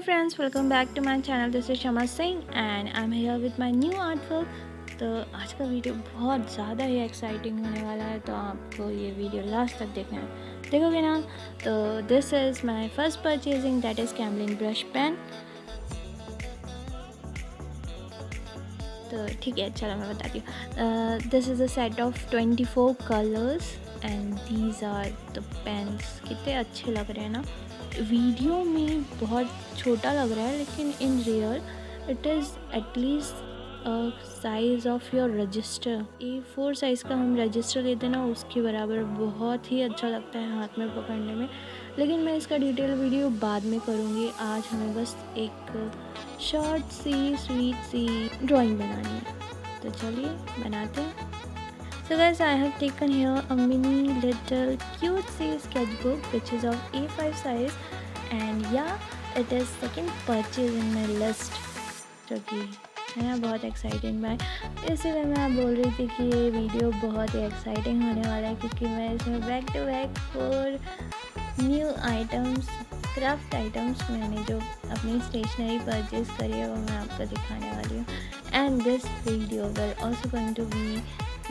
friends, welcome back to my channel. This is Kshama Singh and I'm here with my new artwork. तो आज का video बहुत ज़्यादा ही exciting होने वाला है, तो आपको ये वीडियो लास्ट तक देखना है, देखोगे ना। तो this is my first purchasing, that is Camlin brush pen. तो ठीक है, चलो मैं बताती हूँ। This is a set of 24 colours and these are the pens. कितने अच्छे लग रहे हैं ना। वीडियो में बहुत छोटा लग रहा है, लेकिन in real it is at least size of your register. A4 size का हम रजिस्टर लेते हैं ना, उसके बराबर। बहुत ही अच्छा लगता है हाथ में पकड़ने में। लेकिन मैं इसका डिटेल वीडियो बाद में करूँगी। आज हमें बस एक शॉर्ट सी स्वीट सी ड्राइंग बनानी है, तो चलिए बनाते हैं। So guys, I have taken here a mini little cutesy sketchbook which is of A5 size, and yeah, it is second purchase in my list, जो कि है ना बहुत एक्साइटिंग। मैं इसीलिए मैं बोल रही थी कि ये वीडियो बहुत ही एक्साइटिंग होने वाला है, क्योंकि मैं इसमें back to back 4 new items, craft items मैंने जो अपनी स्टेशनरी परचेज़ करी है वो मैं आपको दिखाने वाली हूँ। And this video will also going to be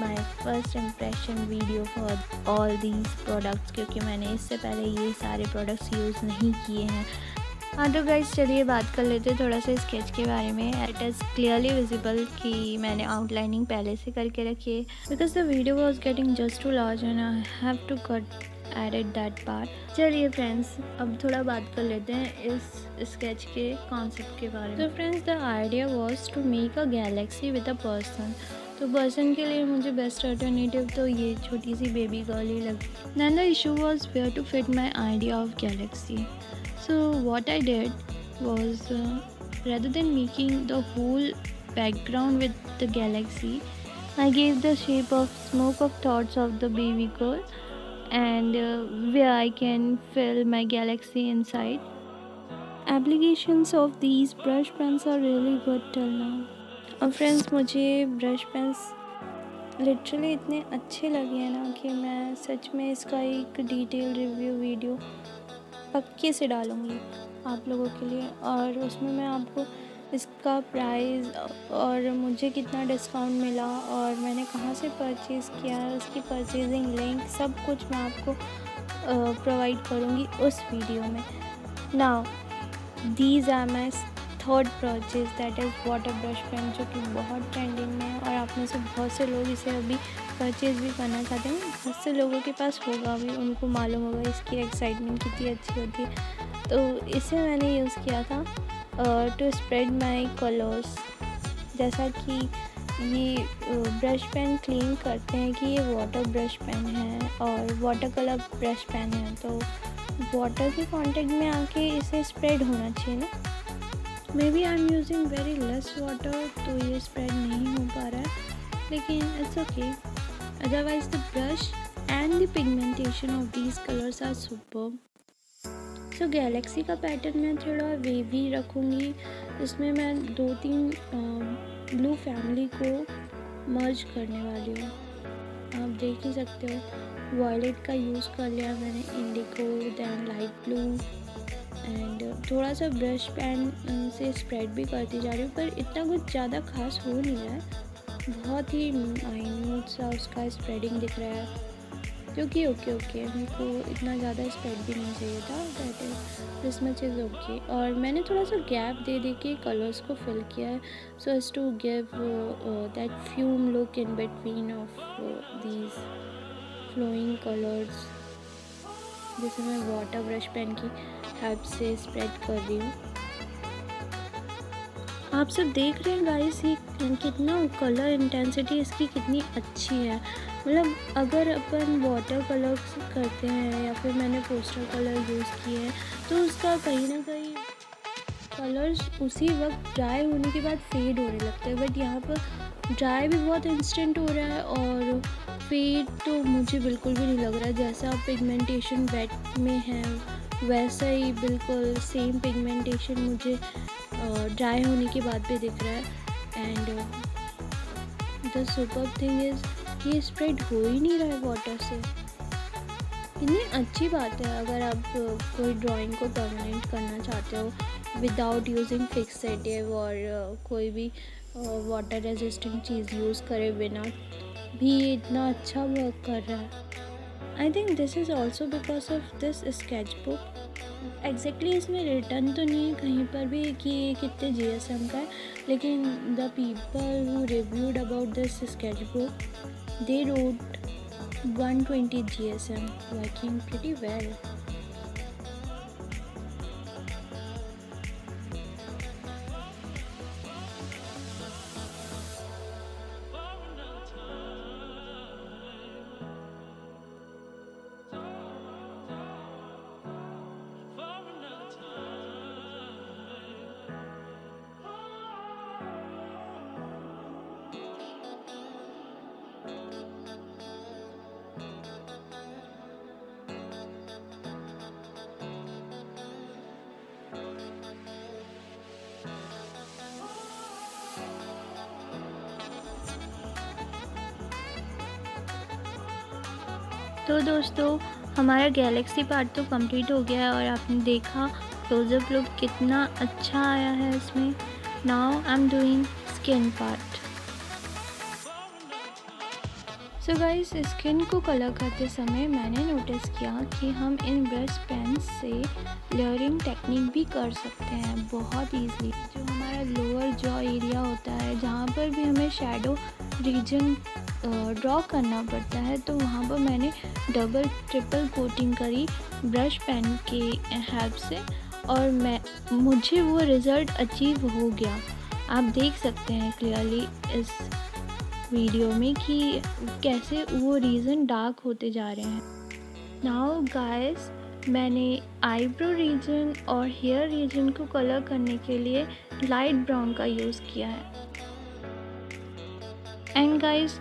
my first impression video for all these products, क्योंकि मैंने इससे पहले ये सारे प्रोडक्ट्स यूज़ नहीं किए हैं। हाँ तो गाइस, चलिए बात कर लेते हैं थोड़ा सा स्केच के बारे में। इट इज़ क्लियरली विजिबल कि मैंने आउटलाइनिंग पहले से करके रखी है, because the video was getting just too large and I have to cut edit that part. चलिए फ्रेंड्स, अब थोड़ा बात कर लेते हैं इस स्केच के कॉन्सेप्ट के बारे में। तो friends, the idea was to make a galaxy with a person. तो पर्सन के लिए मुझे बेस्ट अल्टरनेटिव तो ये छोटी सी बेबी गर्ल ही लगी। Then the issue was where to fit my idea of galaxy. So what I did was, rather than making the whole background with the galaxy, I gave the shape of smoke of thoughts of the baby girl, and where I can fill my galaxy inside. Applications of these brush pens are really good till now. और friends, मुझे brush pens literally इतने अच्छे लगे हैं ना कि मैं सच में इसका एक डिटेल रिव्यू वीडियो पक्के से डालूँगी आप लोगों के लिए, और उसमें मैं आपको इसका प्राइस और मुझे कितना डिस्काउंट मिला और मैंने कहाँ से परचेज़ किया, उसकी परचेजिंग लिंक, सब कुछ मैं आपको प्रोवाइड करूँगी उस वीडियो में। Now these are my third purchase, that is water brush pen, जो कि बहुत ट्रेंडिंग में है और आप में से बहुत से लोग इसे अभी परचेज़ भी करना चाहते हैं। बहुत से लोगों के पास होगा भी, उनको मालूम होगा इसकी एक्साइटमेंट कितनी अच्छी होती है। तो इसे मैंने यूज़ किया था टू स्प्रेड माई कलर्स। जैसा कि ये ब्रश पेन क्लेम करते हैं कि ये वाटर ब्रश पेन है और वाटर कलर ब्रश पेन है, तो वाटर के कांटेक्ट में आके इसे स्प्रेड होना चाहिए ना। Maybe I am using very less water, तो ये स्प्रेड नहीं हो पा रहा है, लेकिन it's okay. Otherwise the brush and the pigmentation of these colours are superb. So galaxy का पैटर्न मैं थोड़ा वेवी रखूँगी। इसमें मैं 2-3 ब्लू फैमिली को मर्ज करने वाली हूँ। आप देख ही सकते हो, वॉयलेट का यूज़ कर लिया मैंने, indigo, then light blue, and थोड़ा सा ब्रश पेन से स्प्रेड भी करती जा रही हूँ, पर इतना कुछ ज़्यादा खास हो नहीं रहा है। बहुत ही माइन्यूट सा उसका स्प्रेडिंग दिख रहा है, क्योंकि ओके मेरे को इतना ज़्यादा स्प्रेड भी नहीं चाहिए था। That is this much is okay. और मैंने थोड़ा सा गैप दे के कलर्स को फिल किया है, so as to give that fume look in between of these flowing colours, जिसे मैं वाटर ब्रश पेन की हेल्प से स्प्रेड कर रही हूँ। आप सब देख रहे हैं गाइस, ये कितना कलर इंटेंसिटी इसकी कितनी अच्छी है। मतलब अगर अपन वाटर कलर करते हैं या फिर मैंने पोस्टर कलर यूज़ किए हैं, तो उसका कहीं ना कहीं कलर्स उसी वक्त ड्राई होने के बाद फेड होने लगते हैं, बट यहाँ पर ड्राई भी बहुत इंस्टेंट हो रहा है और फेड तो मुझे बिल्कुल भी नहीं लग रहा है। जैसा पिगमेंटेशन वेट में है वैसा ही बिल्कुल सेम पिगमेंटेशन मुझे ड्राई होने के बाद भी दिख रहा है। And the super thing is कि ये स्प्रेड हो ही नहीं रहा है वाटर से। कितनी अच्छी बात है अगर आप कोई ड्राइंग को परमानेंट करना चाहते हो विदाउट यूजिंग फिक्सेटिव और कोई भी वाटर रेजिस्टेंट चीज़ यूज़ करे बिना भी ये इतना अच्छा वर्क कर रहा है। I think this is also because of this sketch book. Exactly इसमें रिटर्न तो नहीं है कहीं पर भी कि ये कितने GSM का है, लेकिन the people who reviewed about this sketch book they wrote 120 GSM, working pretty well. तो दोस्तों हमारा गैलेक्सी पार्ट तो कंप्लीट हो गया है और आपने देखा क्लोजअप लुक कितना अच्छा आया है इसमें। Now I am doing skin part. So guys, skin को कलर करते समय मैंने नोटिस किया कि हम इन ब्रश पेन्स से लेयरिंग टेक्निक भी कर सकते हैं बहुत ईजीली। जो हमारा लोअर जॉ एरिया होता है, जहाँ पर भी हमें शैडो रीजन ड्रॉ करना पड़ता है, तो वहाँ पर मैंने डबल ट्रिपल कोटिंग करी ब्रश पेन के हेल्प से और मुझे वो रिज़ल्ट अचीव हो गया। आप देख सकते हैं क्लियरली इस वीडियो में कि कैसे वो रीजन डार्क होते जा रहे हैं। नाउ गाइस, मैंने आईब्रो रीजन और हेयर रीजन को कलर करने के लिए लाइट ब्राउन का यूज़ किया है। एंड गाइस,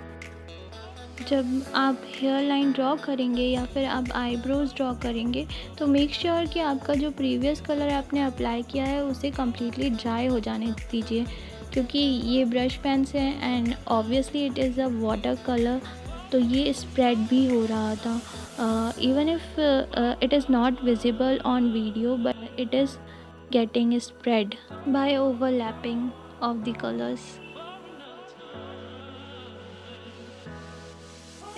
जब आप हेयर लाइन ड्रॉ करेंगे या फिर आप आईब्रोज ड्रॉ करेंगे तो मेक श्योर कि आपका जो प्रीवियस कलर आपने अप्लाई किया है उसे कम्प्लीटली ड्राई हो जाने दीजिए, क्योंकि ये ब्रश पेन्स हैं and obviously it is a water colour, तो ये स्प्रेड भी हो रहा था। Even if it is not visible on video but it is getting spread by overlapping of the colours.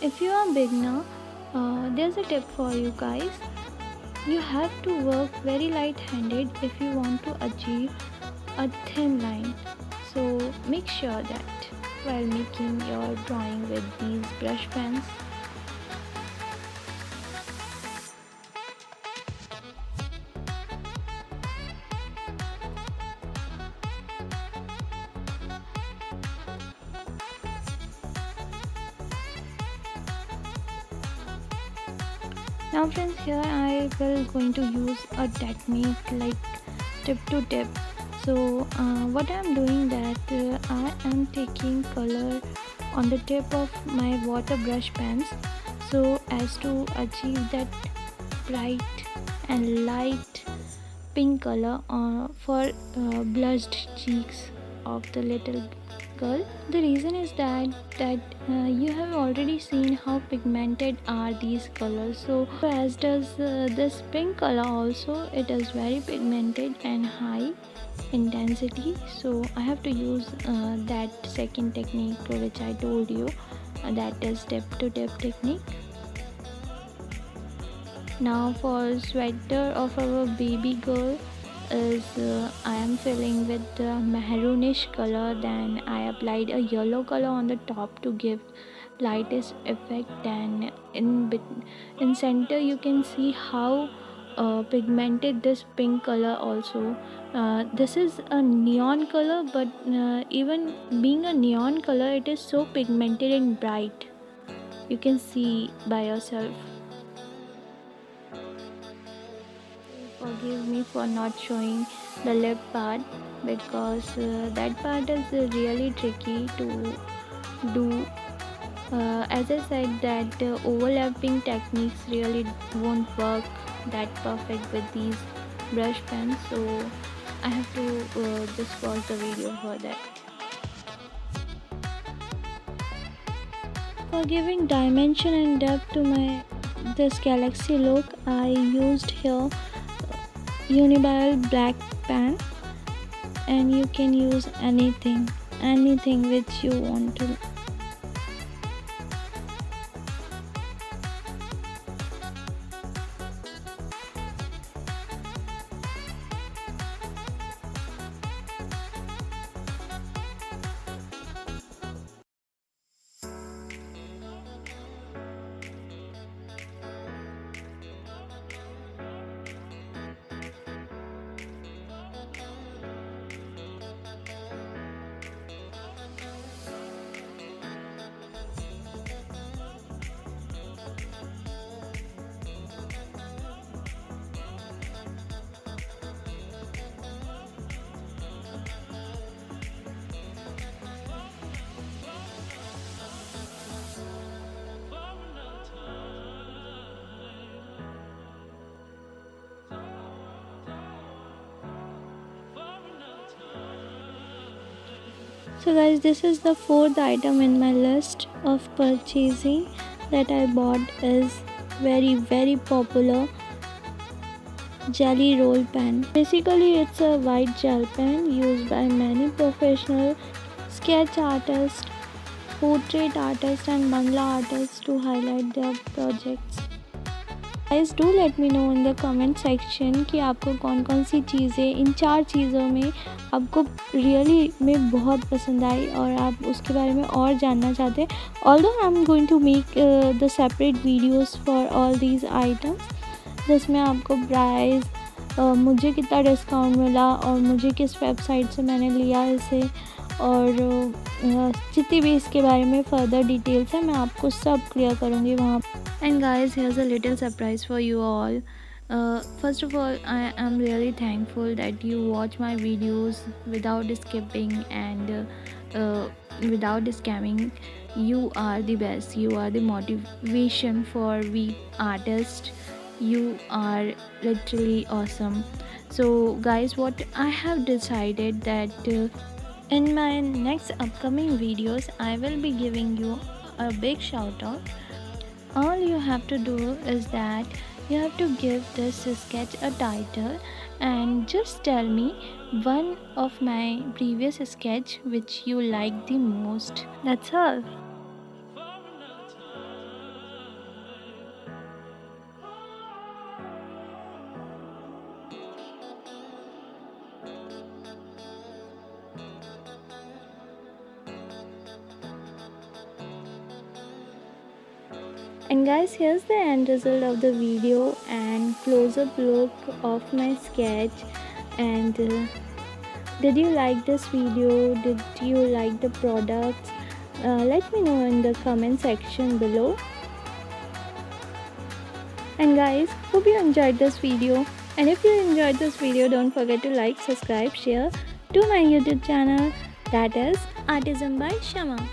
If you are beginner, there's a tip for you guys. You have to work very light-handed if you want to achieve a thin line. So make sure that while making your drawing with these brush pens, now friends, here I will going to use a technique like tip to tip. So what I am doing that I am taking color on the tip of my water brush pens so as to achieve that bright and light pink color for blushed cheeks of the little girl. The reason is that you have already seen how pigmented are these colors, so as does this pink color also. It is very pigmented and high intensity, so I have to use that second technique which I told you, that is tip to tip technique. Now for sweater of our baby girl is I am filling with the maroonish color, then I applied a yellow color on the top to give lightest effect, and in center you can see how pigmented this pink color also. This is a neon color, but even being a neon color, it is so pigmented and bright. You can see by yourself. Forgive me for not showing the lip part because that part is really tricky to do. As I said, that overlapping techniques really won't work that perfect with these brush pens, so I have to just pause the video for that. For giving dimension and depth to this galaxy look, I used here Unibail black pen, and you can use anything which you want to. So guys, this is the fourth item in my list of purchasing that I bought. Is very popular jelly roll pen. Basically it's a white gel pen used by many professional sketch artists, portrait artists and mandala artists to highlight their projects. Guys, do let me know in the comment section कि आपको कौन कौन सी चीज़ें इन 4 चीज़ों में आपको really में बहुत पसंद आई और आप उसके बारे में और जानना चाहते हैं. Although I am going to make the separate videos for all these items, जिसमें आपको प्राइस, मुझे कितना डिस्काउंट मिला और मुझे किस वेबसाइट से मैंने लिया इसे और जितनी भी इसके बारे में फर्दर डिटेल्स है मैं आपको सब क्लियर करूँगी वहाँ. And guys, here's a little surprise for you all. First of all, I am really thankful that you watch my videos without skipping and without scamming. You are the best. You are the motivation for we artists. You are literally awesome. So guys, what I have decided that in my next upcoming videos I will be giving you a big shout out. All you have to do is that you have to give this sketch a title and just tell me one of my previous sketch which you like the most. That's all. And guys, here's the end result of the video and close-up look of my sketch. And did you like this video? Did you like the products? Let me know in the comment section below. And guys, hope you enjoyed this video. And if you enjoyed this video, don't forget to like, subscribe, share to my YouTube channel, that is Artism by Kshama.